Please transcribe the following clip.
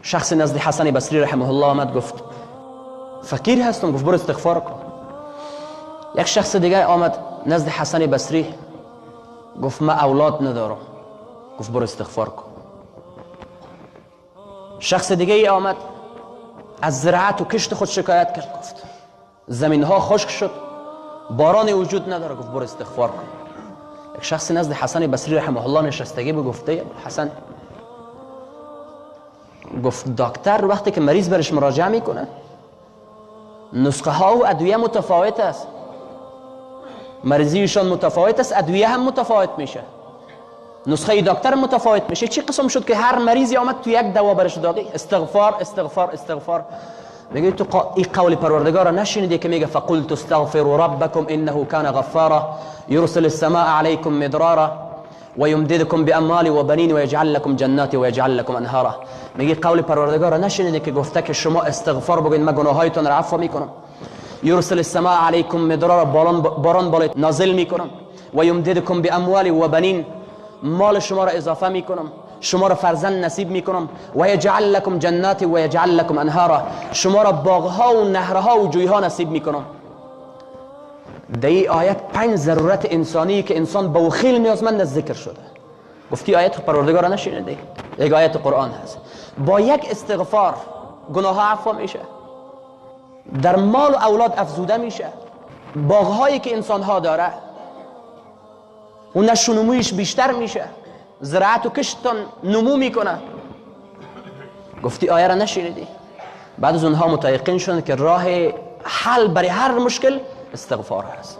شخص نزد حسن بصری رحمه الله آمد گفت فقیر هستم، گفت برو استغفار کن. یک شخص دیگه آمد نزد حسن بصری گفت من اولاد ندارم، گفت برو استغفار کن. شخص دیگه ای آمد از زراعت و کشت خود شکایت کرد، گفت زمین ها خشک شد، باران وجود نداره، گفت برو استغفار کن. یک شخص نزد حسن بصری رحمه الله نشستگی به گفته حسن، گفت دکتر وقتی که مریض برش مراجعه میکنه نسخه ها و ادویه متفاوت است، مریضیشان متفاوت است، ادویه هم متفاوت میشه، نسخه دکتر متفاوت میشه. چی قسم شد که هر مریضی آمد تو یک دوا برش دادی؟ استغفار استغفار استغفار. میگه تو این قول پروردگار نشنیدی که میگه فقلت استغفروا ربکم انه کان غفارا یرسل السماء علیکم مدرارا ويمددكم باموال وبنين ويجعل لكم جنات ويجعل لكم انهارا. میگه قول پروردگار نشنیدی که گفته که شما استغفار بگوین من گناهایتون را عفو میکنم. یرسل السماء علیکم مدرارا، باران بالایت نازل میکنم. و یمددکم باموال و بنین، مال شما را اضافه میکنم، شما را فرزند نصیب میکنم. و یجعل لكم جنات و یجعل لكم انهارا، شما را باغها و نهرها و جویها نصیب میکنم. در این آیت 5 ضرورت انسانی که انسان به خیل نیازمند ذکر شده. گفتی آیت پروردگار را نشنیدی؟ یک آیت قرآن هست. با یک استغفار گناه ها عفو میشه، در مال و اولاد افزوده میشه، باغهایی که انسان ها داره و نشونمویش بیشتر میشه، زراعت و کشتان نمو میکنه. گفتی آیه را نشنیدی؟ بعد از اونها متیقن شدن که راه حل برای هر مشکل استغفار هست.